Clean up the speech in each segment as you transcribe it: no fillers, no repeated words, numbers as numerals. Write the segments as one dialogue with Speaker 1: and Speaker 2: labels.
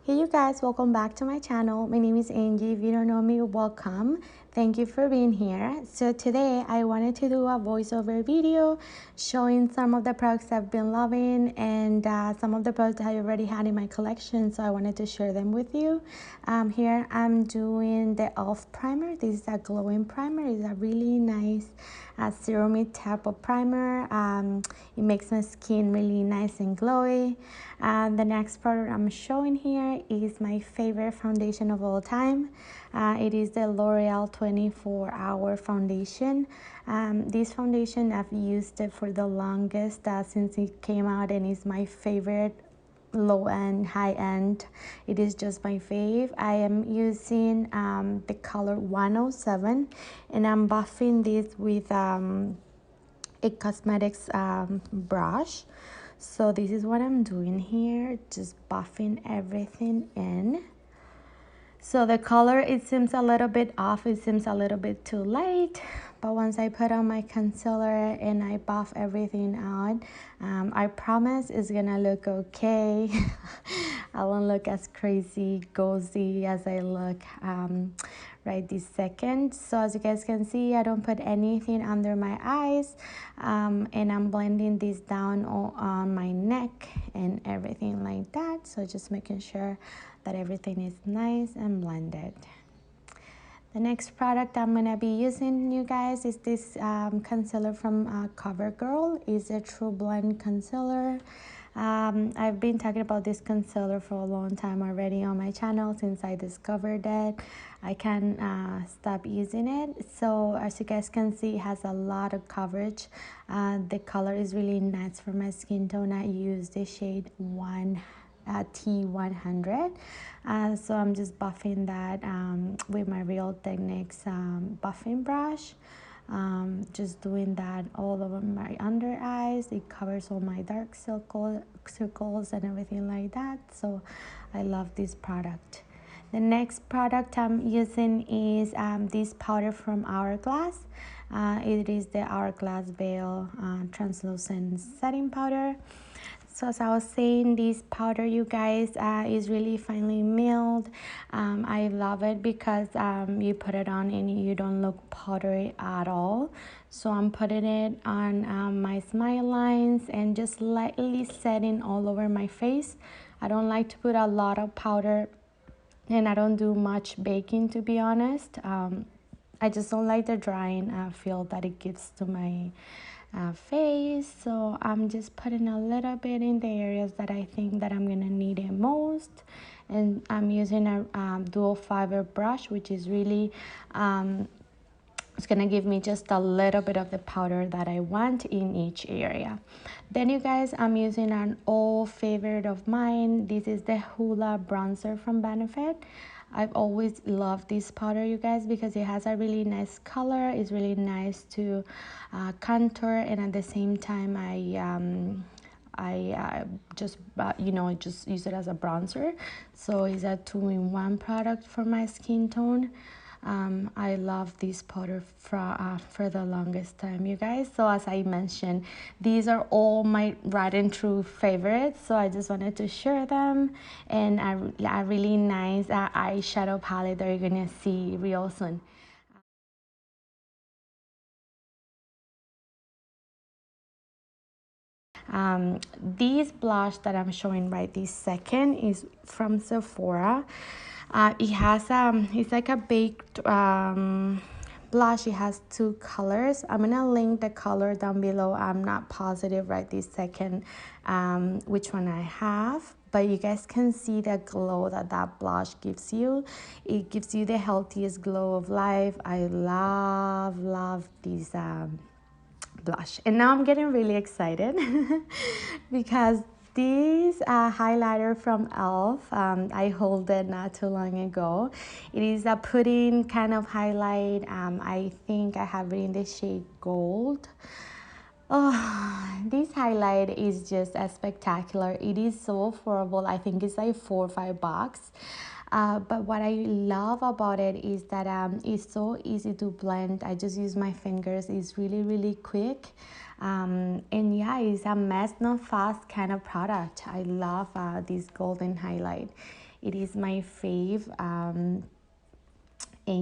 Speaker 1: Hey you guys, welcome back to my channel. My name is Angie. If you don't know me, welcome. Thank you for being here. So today I wanted to do a voiceover video showing some of the products I've been loving and some of the products I already had in my collection, so I wanted to share them with you. Here I'm doing the e.l.f. primer. This is a glowing primer. It's a really nice serum type of primer. It makes my skin really nice and glowy. The next product I'm showing here is my favorite foundation of all time. It is the Loreal 24-hour foundation. This foundation, I've used it for the longest since it came out, and it's my favorite low end, high end. It is just my fave. I am using the color 107, and I'm buffing this with a cosmetics brush. So this is what I'm doing here, just buffing everything in. So the color, it seems a little bit off, it seems a little bit too light, but once I put on my concealer and I buff everything out, I promise it's gonna look okay. I won't look as crazy ghosty as I look right this second. So as you guys can see, I don't put anything under my eyes, and I'm blending this down on my neck and everything like that. So just making sure that everything is nice and blended. The next product I'm gonna be using, you guys, is this concealer from Covergirl. It's a True Blend concealer. I've been talking about this concealer for a long time already on my channel since I discovered it. I can't stop using it. So as you guys can see, it has a lot of coverage. The color is really nice for my skin tone. I use the shade T100. So I'm just buffing that with my Real Techniques buffing brush. Just doing that all over my under eyes. It covers all my dark circles and everything like that. So I love this product. The next product I'm using is this powder from Hourglass. It is the Hourglass Veil translucent setting powder. So as I was saying, this powder, you guys, is really finely milled. I love it because you put it on and you don't look powdery at all. So I'm putting it on my smile lines and just lightly setting all over my face. I don't like to put a lot of powder, and I don't do much baking, to be honest. I just don't like the drying feel that it gives to my face. So I'm just putting a little bit in the areas that I think that I'm gonna need it most, and I'm using a dual fiber brush, which is really it's gonna give me just a little bit of the powder that I want in each area. Then you guys, I'm using an old favorite of mine. This is the Hoola bronzer from Benefit. I've always loved this powder, you guys, because it has a really nice color. It's really nice to contour, and at the same time I just just use it as a bronzer. So it's a 2-in-1 product for my skin tone. I love this powder for the longest time, you guys. So as I mentioned, these are all my right and true favorites, so I just wanted to share them, and a really nice eyeshadow palette that you're gonna see real soon. This blush that I'm showing right this second is from Sephora. It has it's like a baked blush. It has 2 colors. I'm gonna link the color down below. I'm not positive right this second which one I have, but you guys can see the glow that blush gives you. It gives you the healthiest glow of life. I love these blush, and now I'm getting really excited because this highlighter from e.l.f. I hold it not too long ago. It is a pudding kind of highlight. I think I have it in the shade Gold. Oh, this highlight is just as spectacular. It is so affordable. I think it's like $4 or $5. But what I love about it is that it's so easy to blend. I just use my fingers. It's really quick. And yeah, it's a mess not fast kind of product. I love this golden highlight. It is my fave. And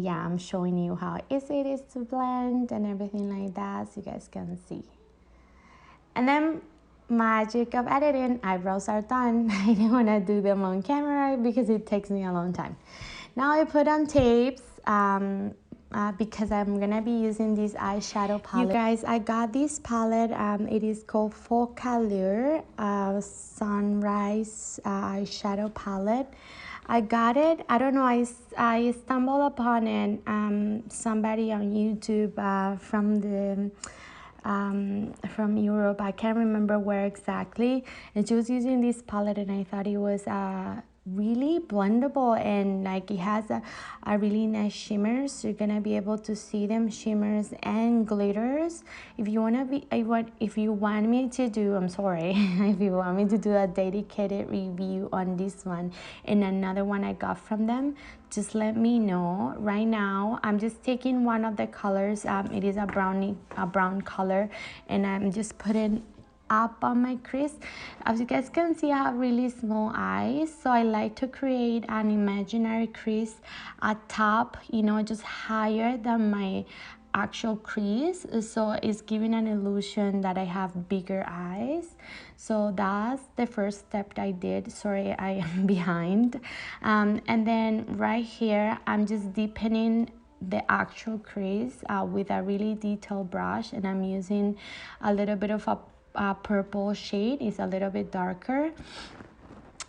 Speaker 1: yeah, I'm showing you how easy it is to blend and everything like that, so you guys can see. And then magic of editing, eyebrows are done. I didn't want to do them on camera because it takes me a long time. Now I put on tapes because I'm gonna be using this eyeshadow palette. You guys, I got this palette. It is called Focallure Sunrise eyeshadow palette. I got it. I don't know. I stumbled upon it. Somebody on YouTube from Europe. I can't remember where exactly. And she was using this palette, and I thought it was really blendable, and like it has a really nice shimmers. So you're gonna be able to see them shimmers and glitters. If you want me to do, I'm sorry, if you want me to do a dedicated review on this one and another one I got from them, just let me know. Right now I'm just taking one of the colors. It is a brown color, and I'm just putting up on my crease. As you guys can see, I have really small eyes, so I like to create an imaginary crease at top, you know, just higher than my actual crease, so it's giving an illusion that I have bigger eyes. So that's the first step I did. Sorry, I am behind. And then right here I'm just deepening the actual crease with a really detailed brush, and I'm using a little bit of a purple shade. Is a little bit darker,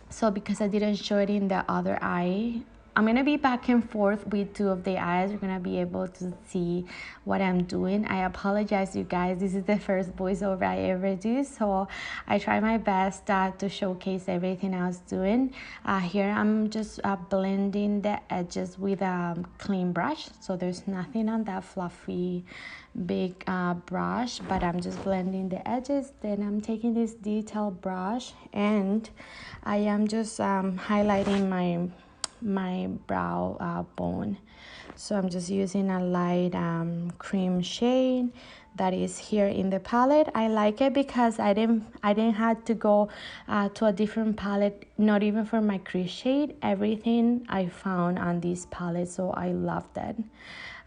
Speaker 1: so because I didn't show it in the other eye, I'm gonna be back and forth with two of the eyes. You're gonna be able to see what I'm doing. I apologize, you guys, this is the first voiceover I ever do, so I try my best to showcase everything I was doing. Here I'm just blending the edges with a clean brush, so there's nothing on that fluffy big brush, but I'm just blending the edges. Then I'm taking this detail brush and I am just highlighting my brow bone. So I'm just using a light cream shade that is here in the palette. I like it because I didn't have to go to a different palette, not even for my crease shade. Everything I found on this palette, so I love that.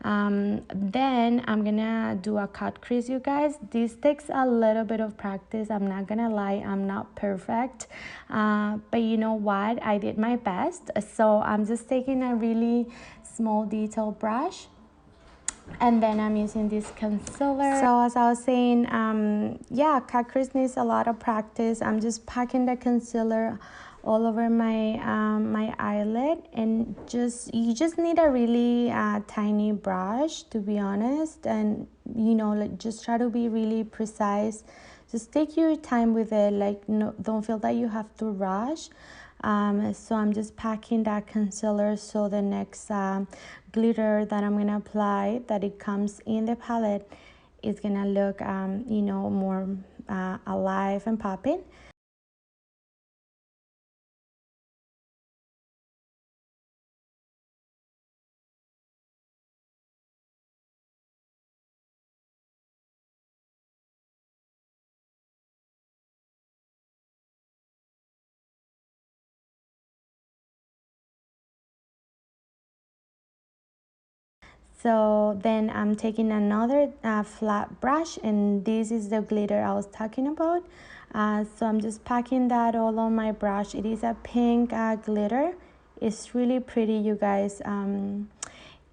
Speaker 1: Then I'm gonna do a cut crease, you guys. This takes a little bit of practice. I'm not gonna lie, I'm not perfect, but you know what, I did my best. So I'm just taking a really small detail brush, and then I'm using this concealer. So as I was saying, yeah, cut crease needs a lot of practice. I'm just packing the concealer all over my my eyelid, and you just need a really tiny brush, to be honest, and you know, like, just try to be really precise. Just take your time with it, like, no, don't feel that you have to rush. So I'm just packing that concealer, so the next glitter that I'm gonna apply, that it comes in the palette, is gonna look you know, more alive and popping. So then I'm taking another flat brush, and this is the glitter I was talking about. So I'm just packing that all on my brush. It is a pink glitter. It's really pretty, you guys.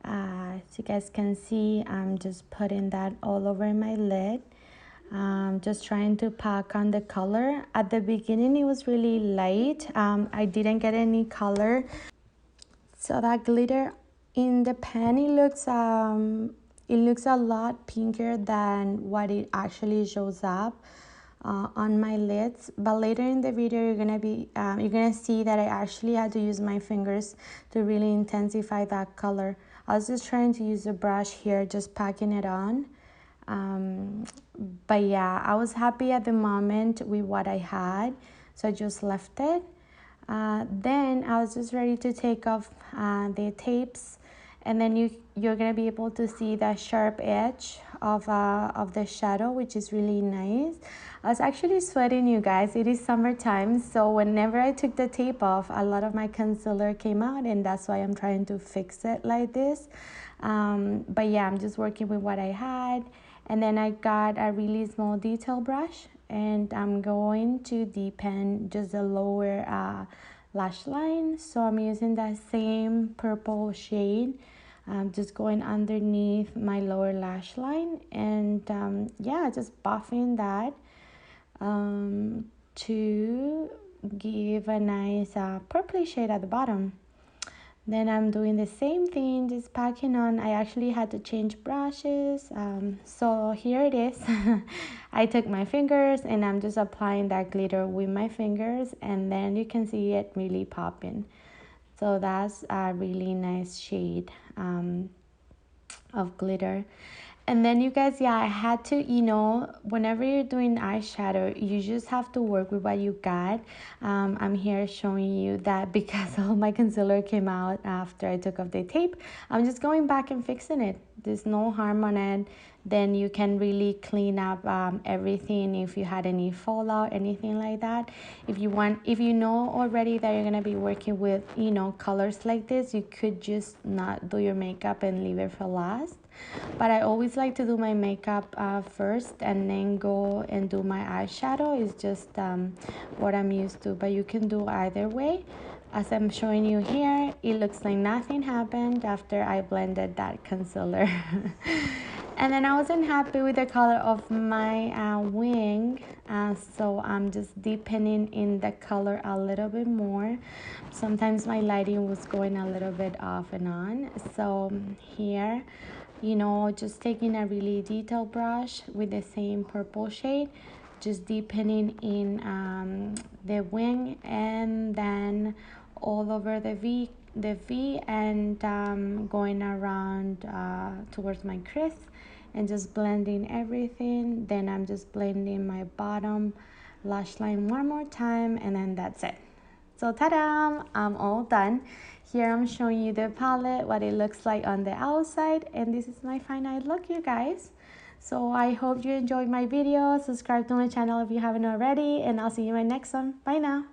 Speaker 1: As you guys can see, I'm just putting that all over my lid. Just trying to pack on the color. At the beginning it was really light. I didn't get any color, so that glitter in the pan, it looks a lot pinker than what it actually shows up on my lids. But later in the video you're gonna see that I actually had to use my fingers to really intensify that color. I was just trying to use a brush here, just packing it on. But yeah, I was happy at the moment with what I had, so I just left it. Then I was just ready to take off the tapes, and then you're gonna be able to see the sharp edge of the shadow, which is really nice. I was actually sweating, you guys. It is summertime, so whenever I took the tape off, a lot of my concealer came out, and that's why I'm trying to fix it like this. But yeah, I'm just working with what I had, and then I got a really small detail brush, and I'm going to deepen just the lower lash line. So I'm using that same purple shade, just going underneath my lower lash line, and yeah, just buffing that to give a nice purple shade at the bottom. Then I'm doing the same thing, just packing on. I actually had to change brushes, so here it is. I took my fingers and I'm just applying that glitter with my fingers, and then you can see it really popping. So that's a really nice shade of glitter. And then you guys, yeah, I had to, whenever you're doing eyeshadow, you just have to work with what you got. I'm here showing you that because all my concealer came out after I took off the tape, I'm just going back and fixing it. There's no harm on it. Then you can really clean up everything if you had any fallout, anything like that. If you know already that you're gonna be working with, colors like this, you could just not do your makeup and leave it for last. But I always like to do my makeup first and then go and do my eyeshadow. It's just what I'm used to, but you can do either way. As I'm showing you here, it looks like nothing happened after I blended that concealer. And then I wasn't happy with the color of my wing, so I'm just deepening in the color a little bit more. Sometimes my lighting was going a little bit off and on, so here, just taking a really detailed brush with the same purple shade, just deepening in the wing, and then all over the V, and going around towards my crease, and just blending everything. Then I'm just blending my bottom lash line one more time, and then that's it. So ta-da, I'm all done. Here I'm showing you the palette, what it looks like on the outside, and this is my final look, you guys. So I hope you enjoyed my video. Subscribe to my channel if you haven't already, and I'll see you in my next one. Bye now.